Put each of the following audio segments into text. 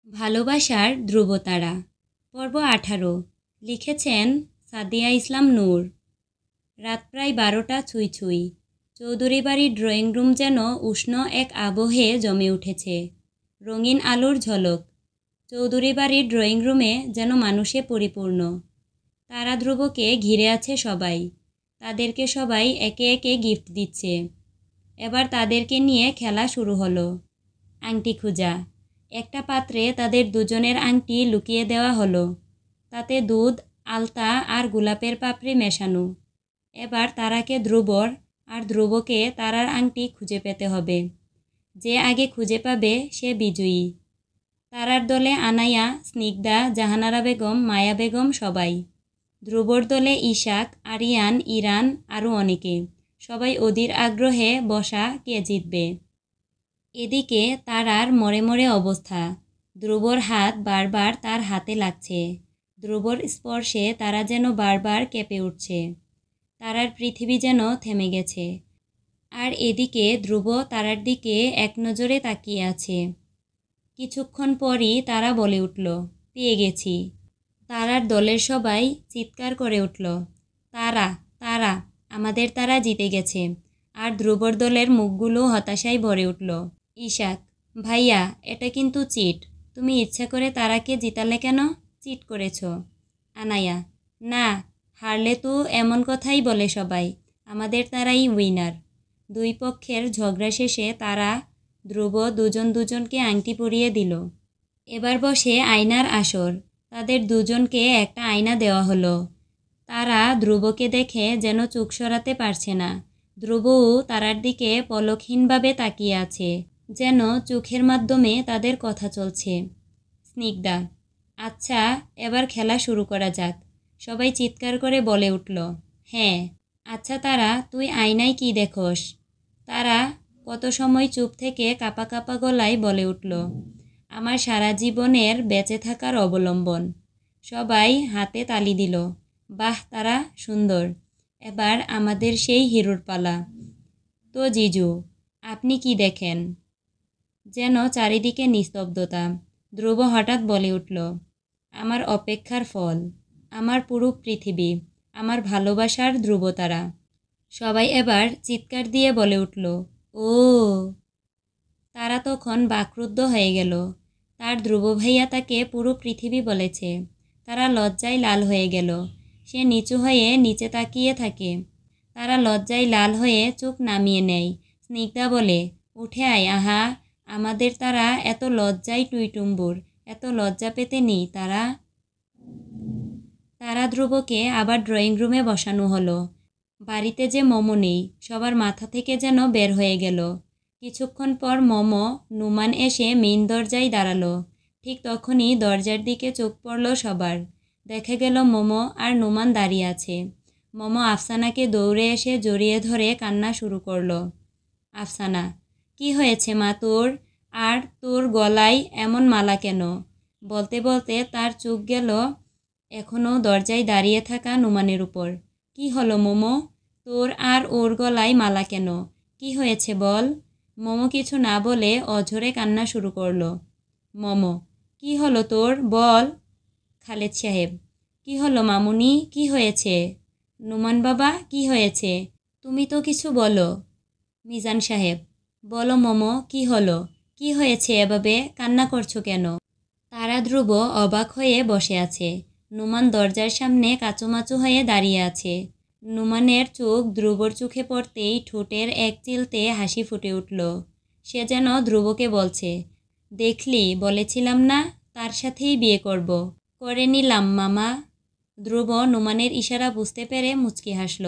ভালোবাসার ধ্রুবতারা পর্ব 18 লিখেছেন সাদিয়া ইসলাম নূর। রাত প্রায় 12টা ছুঁই ছুঁই। চৌধুরী বাড়ির ড্রয়িং রুম যেন উষ্ণ এক আবহে জমে উঠেছে। রঙিন আলোর ঝলক। চৌধুরী বাড়ির ড্রয়িং রুমে যেন মানুষে পরিপূর্ণ। তারা ধ্রুবকে ঘিরে আছে সবাই। তাদেরকে সবাই একে একে গিফট দিচ্ছে। এবার তাদেরকে নিয়ে খেলা শুরু হলো। আংটি খোঁজা। একটা পাত্রে তাদের দুজনের আংটি লুকিয়ে দেওয়া হলো। তাতে দুধ, আলতা আর গোলাপের পাপড়ি মেশানো। এবার তারাকে ধ্রুবর আর ধ্রুবকে তারার আংটি খুঁজে পেতে হবে। যে আগে খুঁজে পাবে সে বিজয়ী। তারার দলে আনায়া, স্নিগ্ধা, জাহানারা বেগম, মায়া বেগম সবাই। ধ্রুবর দলে ইশাক, আরিয়ান, ইরান আরও অনেকে। সবাই অধীর আগ্রহে বসা কে জিতবে। এদিকে তারার মরে মরে অবস্থা। ধ্রুবর হাত বারবার তার হাতে লাগছে। ধ্রুবর স্পর্শে তারা যেন বারবার কেঁপে উঠছে। তারার পৃথিবী যেন থেমে গেছে। আর এদিকে ধ্রুব তারার দিকে এক নজরে তাকিয়ে আছে। কিছুক্ষণ পরই তারা বলে উঠল, পেয়ে গেছি। তারার দলের সবাই চিৎকার করে উঠল, তারা, তারা, আমাদের তারা জিতে গেছে। আর ধ্রুবর দলের মুখগুলো হতাশায় ভরে উঠল। ইশাক, ভাইয়া, এটা কিন্তু চিট। তুমি ইচ্ছা করে তারাকে জিতালে কেন? চিট করেছ। আনায়া, না, হারলে তো এমন কথাই বলে সবাই। আমাদের তারাই উইনার। দুই পক্ষের ঝগড়া শেষে তারা, ধ্রুব দুজন দুজনকে আংটি পরিয়ে দিল। এবার বসে আয়নার আসর। তাদের দুজনকে একটা আয়না দেওয়া হলো। তারা ধ্রুবকে দেখে যেন চোখ সরাতে পারছে না। ধ্রুবও তারার দিকে পলকহীনভাবে তাকিয়ে আছে, যেন চোখের মাধ্যমে তাদের কথা চলছে। স্নিগ্ধা, আচ্ছা, এবার খেলা শুরু করা যাক। সবাই চিৎকার করে বলে উঠল, হ্যাঁ। আচ্ছা তারা, তুই আয়নায় কি দেখোস? তারা কত সময় চুপ থেকে কাঁপা কাঁপা গলায় বলে উঠল, আমার সারা জীবনের বেঁচে থাকার অবলম্বন। সবাই হাতে তালি দিল। বাহ, তারা সুন্দর। এবার আমাদের সেই হিরোর পালা। তো জিজু, আপনি কি দেখেন? যেন চারিদিকে নিস্তব্ধতা। ধ্রুব হঠাৎ বলে উঠল, আমার অপেক্ষার ফল, আমার পুরো পৃথিবী, আমার ভালোবাসার ধ্রুবতারা। সবাই এবার চিৎকার দিয়ে বলে উঠল, ও। তারা তখন বাকরুদ্ধ হয়ে গেল। তার ধ্রুব ভাইয়া তাকে পুরো পৃথিবী বলেছে। তারা লজ্জায় লাল হয়ে গেল। সে নিচু হয়ে নিচে তাকিয়ে থাকে। তারা লজ্জায় লাল হয়ে চোখ নামিয়ে নেয়। স্নিগ্ধা বলে, উঠে আয়। আহা, আমাদের তারা এত লজ্জায় টুইটুম্বুর। এত লজ্জা পেতে নেই তারা। তারা ধ্রুবকে আবার ড্রয়িং রুমে বসানো হলো। বাড়িতে যে মোমো নেই, সবার মাথা থেকে যেন বের হয়ে গেল। কিছুক্ষণ পর মোমো, নুমান এসে মেইন দরজায় দাঁড়ালো। ঠিক তখনই দরজার দিকে চোখ পড়ল সবার। দেখা গেল মোমো আর নুমান দাঁড়িয়ে আছে। মোমো আফসানাকে দৌড়ে এসে জড়িয়ে ধরে কান্না শুরু করলো। আফসানা, কি হয়েছে মা তোর? আর তোর গলায় এমন মালা কেন? বলতে বলতে তার চোখ গেল এখনও দরজায় দাঁড়িয়ে থাকা নুমানের উপর। কি হলো মোমো? তোর আর ওর গলায় মালা কেন? কি হয়েছে বল? মোমো কিছু না বলে অঝরে কান্না শুরু করলো। মোমো, কি হলো তোর? বল। খালেদ সাহেব, কি হলো মামুনি? কি হয়েছে? নুমান বাবা, কি হয়েছে? তুমি তো কিছু বলো। মিজান সাহেব, বলো মোমো, কি হলো? কি হয়েছে? এভাবে কান্না করছো কেন? তারা ধ্রুব অবাক হয়ে বসে আছে। নুমান দরজার সামনে কাচুমাচু হয়ে দাঁড়িয়ে আছে। নুমানের চোখ ধ্রুবর চোখে পড়তেই ঠোঁটের এক চিলতে হাসি ফুটে উঠল। সে যেন ধ্রুবকে বলছে, দেখলি, বলেছিলাম না তার সাথেই বিয়ে করব। করে নিলাম মামা। ধ্রুব নুমানের ইশারা বুঝতে পেরে মুচকি হাসল।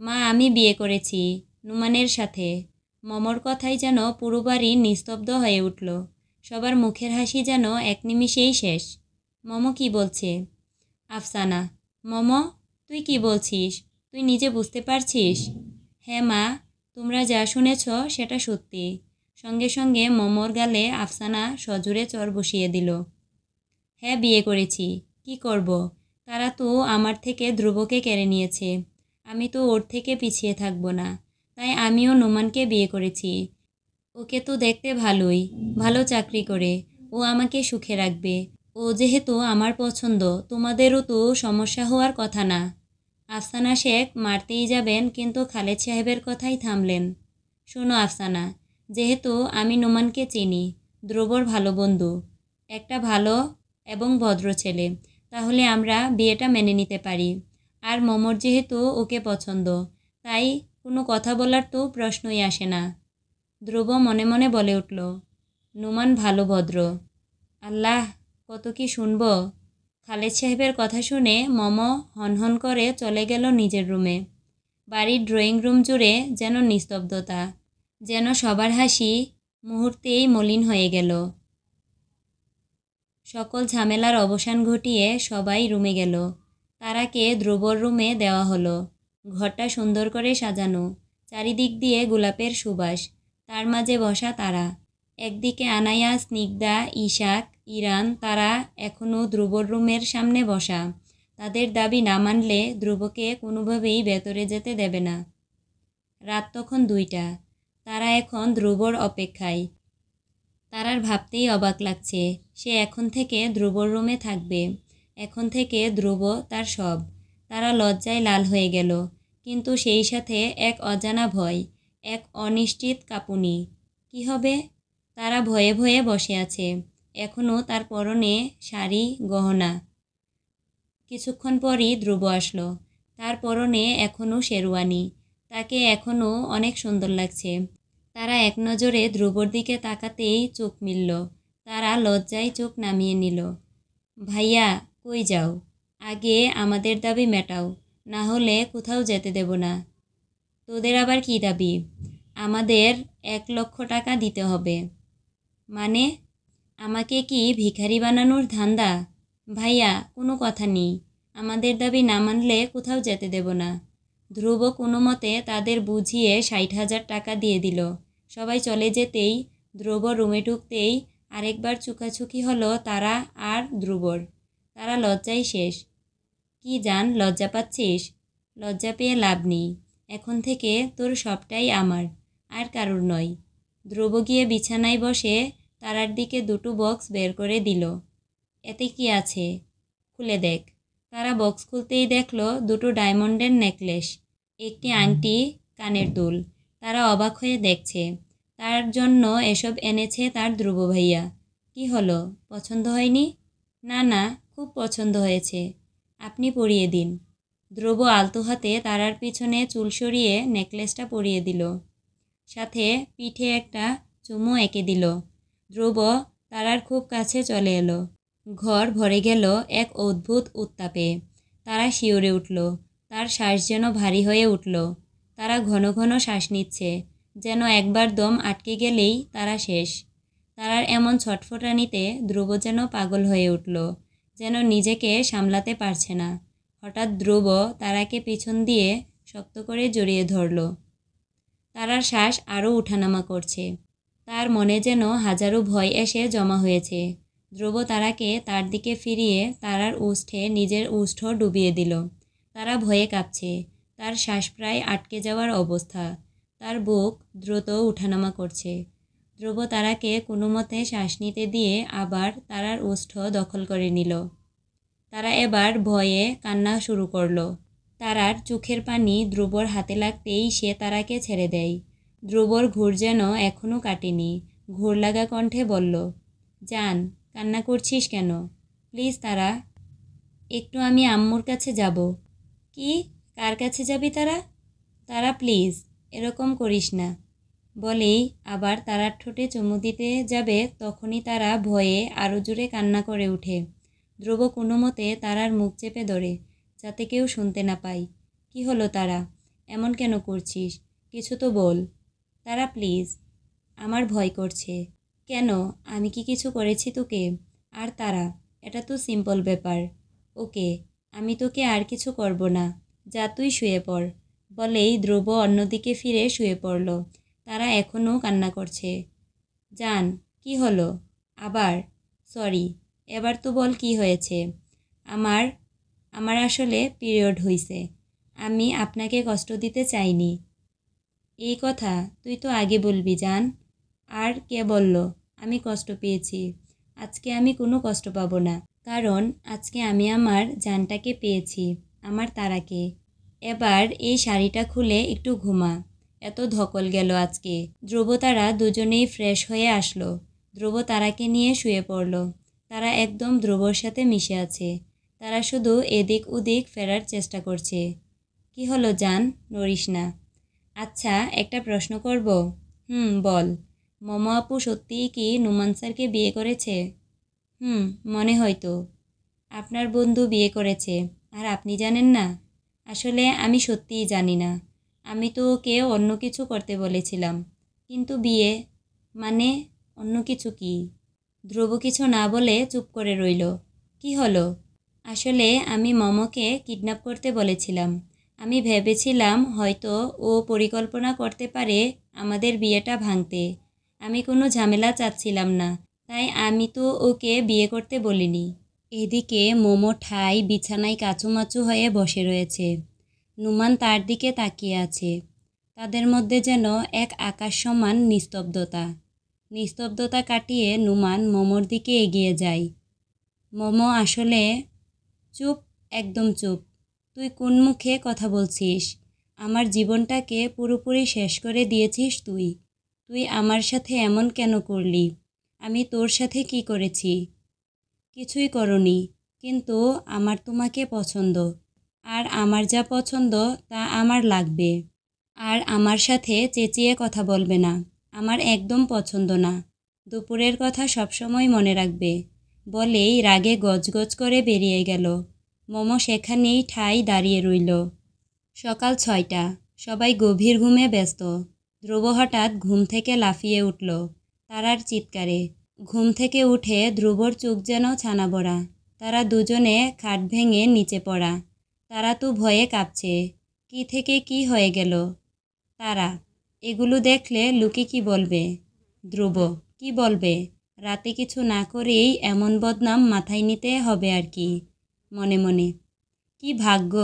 মা, আমি বিয়ে করেছি নুমানের সাথে। মমর কথাই যেন পুরো বাড়ি নিস্তব্ধ হয়ে উঠল। সবার মুখের হাসি যেন এক নিমিষেই শেষ। মমো কি বলছে? আফসানা, মমো, তুই কি বলছিস? তুই নিজে বুঝতে পারছিস? হ্যাঁ মা, তোমরা যা শুনেছ সেটা সত্যি। সঙ্গে সঙ্গে মমর গালে আফসানা সজোরে চর বসিয়ে দিল। হ্যাঁ, বিয়ে করেছি। কি করব? তারা তো আমার থেকে ধ্রুবকে কেড়ে নিয়েছে। আমি তো ওর থেকে পিছিয়ে থাকবো না। তাই আমিও নোমানকে বিয়ে করেছি। ওকে তো দেখতে ভালোই, ভালো চাকরি করে। ও আমাকে সুখে রাখবে। ও যেহেতু আমার পছন্দ, তোমাদেরও তো সমস্যা হওয়ার কথা না। আফসানা শেখ মারতেই যাবেন, কিন্তু খালেদ সাহেবের কথাই থামলেন। শোনো আফসানা, যেহেতু আমি নোমানকে চিনি, ধ্রুবর ভালো বন্ধু, একটা ভালো এবং ভদ্র ছেলে, তাহলে আমরা বিয়েটা মেনে নিতে পারি। আর মমর যেহেতু ওকে পছন্দ, তাই কোনো কথা বলার তো প্রশ্নই আসে না। ধ্রুব মনে মনে বলে উঠল, নোমান ভালো ভদ্র। আল্লাহ, কত কি শুনব। খালেদ সাহেবের কথা শুনে মম হনহন করে চলে গেল নিজের রুমে। বাড়ির ড্রয়িং রুম জুড়ে যেন নিস্তব্ধতা, যেন সবার হাসি মুহূর্তেই মলিন হয়ে গেল। সকল ঝামেলার অবসান ঘটিয়ে সবাই রুমে গেল। তারাকে ধ্রুবর রুমে দেওয়া হলো। ঘরটা সুন্দর করে সাজানো, চারিদিক দিয়ে গোলাপের সুবাস, তার মাঝে বসা তারা। একদিকে আনায়া, স্নিগ্ধা, ইশাক, ইরান, তারা এখনও ধ্রুবর রুমের সামনে বসা। তাদের দাবি না মানলে ধ্রুবকে কোনোভাবেই ভেতরে যেতে দেবে না। রাত তখন 2টা। তারা এখন ধ্রুবর অপেক্ষায়। তারার ভাবতেই অবাক লাগছে, সে এখন থেকে ধ্রুবর রুমে থাকবে। এখন থেকে ধ্রুব তার সব। তারা লজ্জায় লাল হয়ে গেল, কিন্তু সেই সাথে এক অজানা ভয়, এক অনিশ্চিত কাঁপুনি। কি হবে? তারা ভয়ে ভয়ে বসে আছে। এখনও তার পরনে শাড়ি, গহনা। কিছুক্ষণ পরই ধ্রুব আসলো। তার পরনে এখনও শেরওয়ানি। তাকে এখনও অনেক সুন্দর লাগছে। তারা এক নজরে ধ্রুবর দিকে তাকাতেই চোখ মিলল। তারা লজ্জায় চোখ নামিয়ে নিল। ভাইয়া, কই যাও? আগে আমাদের দাবি মেটাও, না হলে কোথাও যেতে দেব না। তোদের আবার কী দাবি? আমাদের 1,00,000 টাকা দিতে হবে। মানে? আমাকে কি ভিখারি বানানোর ধান্দা? ভাইয়া, কোনো কথা নেই, আমাদের দাবি না মানলে কোথাও যেতে দেব না। ধ্রুব কোনো মতে তাদের বুঝিয়ে 60,000 টাকা দিয়ে দিল। সবাই চলে যেতেই, ধ্রুব রুমে ঢুকতেই আরেকবার চুকাচুকি হলো তারা আর ধ্রুবর। তারা লজ্জায় শেষ। কি জান, লজ্জা পাচ্ছিস? লজ্জা পেয়ে লাভ নেই। এখন থেকে তোর সবটাই আমার, আর কারুর নয়। ধ্রুব গিয়ে বিছানায় বসে তারার দিকে 2টো বক্স বের করে দিল। এতে কি আছে? খুলে দেখ। তারা বক্স খুলতেই দেখল 2টো ডায়মন্ডের নেকলেস, একটি আংটি, কানের দুল। তারা অবাক হয়ে দেখছে। তার জন্য এসব এনেছে তার ধ্রুব ভাইয়া। কি হলো, পছন্দ হয়নি? না না, খুব পছন্দ হয়েছে, আপনি পরিয়ে দিন। ধ্রুব আলতো হাতে তারার পিছনে চুল সরিয়ে নেকলেসটা পরিয়ে দিল, সাথে পিঠে একটা চুমু এঁকে দিল। ধ্রুব তারার খুব কাছে চলে এলো। ঘর ভরে গেল এক অদ্ভুত উত্তাপে। তারা শিউরে উঠল। তার শ্বাস যেন ভারী হয়ে উঠল। তারা ঘন ঘন শ্বাস নিচ্ছে, যেন একবার দম আটকে গেলেই তারা শেষ। তারার এমন ছটফটানিতে ধ্রুব যেন পাগল হয়ে উঠল, যেন নিজেকে সামলাতে পারছে না। হঠাৎ ধ্রুব তারাকে পিছন দিয়ে শক্ত করে জড়িয়ে ধরল। তারার শ্বাস আরও উঠানামা করছে। তার মনে যেন হাজারো ভয় এসে জমা হয়েছে। ধ্রুব তারাকে তার দিকে ফিরিয়ে তারার ওষ্ঠে নিজের ওষ্ঠ ডুবিয়ে দিল। তারা ভয়ে কাঁপছে। তার শ্বাস প্রায় আটকে যাওয়ার অবস্থা। তার বুক দ্রুত উঠানামা করছে। ধ্রুব তারাকে কোনো মতে শ্বাস নিতে দিয়ে আবার তারার ওষ্ঠ দখল করে নিল। তারা এবার ভয়ে কান্না শুরু করলো। তারার চোখের পানি ধ্রুবর হাতে লাগতেই সে তারাকে ছেড়ে দেয়। ধ্রুবর ঘোর যেন এখনও কাটেনি। ঘোর লাগা কণ্ঠে বলল, জান, কান্না করছিস কেন? প্লিজ তারা, একটু আমি আম্মুর কাছে যাব। কি? কার কাছে যাবি তারা? তারা প্লিজ, এরকম করিস না। বলেই আবার তারার ঠোঁটে চুমু দিতে যাবে, তখনই তারা ভয়ে আরও জোরে কান্না করে ওঠে। ধ্রুব কোনো মতে তারার মুখ চেপে ধরে, যাতে কেউ শুনতে না পায়। কি হলো তারা, এমন কেন করছিস? কিছু তো বল। তারা প্লিজ, আমার ভয় করছে। কেন, আমি কি কিছু করেছি তোকে? আর তারা, এটা তো সিম্পল ব্যাপার। ওকে, আমি তোকে আর কিছু করব না, যা তুই শুয়ে পড়। বলেই ধ্রুব অন্যদিকে ফিরে শুয়ে পড়ল। তারা এখনও কান্না করছে। জান, কি হলো? আবার? সরি, এবার তো বল কি হয়েছে। আমার আমার আসলে পিরিয়ড হইছে। আমি আপনাকে কষ্ট দিতে চাইনি। এই কথা তুই তো আগে বলবি জান। আর কে বলল আমি কষ্ট পেয়েছি? আজকে আমি কোনো কষ্ট পাবো না, কারণ আজকে আমি আমার জানটাকে পেয়েছি, আমার তারাকে। এবার এই শাড়িটা খুলে একটু ঘুমা। এত ধকল গেল আজকে। ধ্রুব তারা দুজনেই ফ্রেশ হয়ে আসলো। ধ্রুব তারাকে নিয়ে শুয়ে পড়ল। তারা একদম ধ্রুবর সাথে মিশে আছে। তারা শুধু এদিক ওদিক ফেরার চেষ্টা করছে। কি হলো জান, নড়িস না। আচ্ছা, একটা প্রশ্ন করব? বল। মম আপু সত্যিই কি নুমান স্যারকে বিয়ে করেছে? মনে হয় তো। আপনার বন্ধু বিয়ে করেছে, আর আপনি জানেন না? আসলে আমি সত্যিই জানি না। আমি তো ওকে অন্য কিছু করতে বলেছিলাম, কিন্তু বিয়ে মানে অন্য কিছু কি? ধ্রুব কিছু না বলে চুপ করে রইল। কি হলো? আসলে আমি মমকে কিডন্যাপ করতে বলেছিলাম। আমি ভেবেছিলাম হয়তো ও পরিকল্পনা করতে পারে আমাদের বিয়েটা ভাঙতে। আমি কোনো ঝামেলা চাচ্ছিলাম না, তাই আমি তো ওকে বিয়ে করতে বলিনি। এদিকে মোমো ঠাই বিছানায় কাচুমাচু হয়ে বসে রয়েছে। নুমান তার দিকে তাকিয়ে আছে। তাদের মধ্যে যেন এক আকাশ সমান নিস্তব্ধতা। নিস্তব্ধতা কাটিয়ে নুমান মোমোর দিকে এগিয়ে যায়। মোমো আসলে চুপ, একদম চুপ। তুই কোন মুখে কথা বলছিস? আমার জীবনটাকে পুরোপুরি শেষ করে দিয়েছিস তুই। তুই আমার সাথে এমন কেন করলি? আমি তোর সাথে কি করেছি? কিছুই করনি, কিন্তু আমার তোমাকে পছন্দ। আর আমার যা পছন্দ তা আমার লাগবে। আর আমার সাথে চেঁচিয়ে কথা বলবে না। আমার একদম পছন্দ না। দুপুরের কথা সবসময় মনে রাখবে, বলেই রাগে গজগজ করে বেরিয়ে গেল। মোমো সেখানেই ঠাই দাঁড়িয়ে রইল। সকাল 6টা। সবাই গভীর ঘুমে ব্যস্ত। ধ্রুব হঠাৎ ঘুম থেকে লাফিয়ে উঠল তারার চিৎকারে। ঘুম থেকে উঠে ধ্রুবর চোখ যেন ছানা বড়া। তারা দুজনে খাট ভেঙে নিচে পড়া। তারা তো ভয়ে কাঁপছে। কি থেকে কি হয়ে গেল? তারা, এগুলো দেখলে লোকে কি বলবে? ধ্রুব, কি বলবে? রাতে কিছু না করেই এমন বদনাম মাথায় নিতে হবে আর কি। মনে মনে, কি ভাগ্য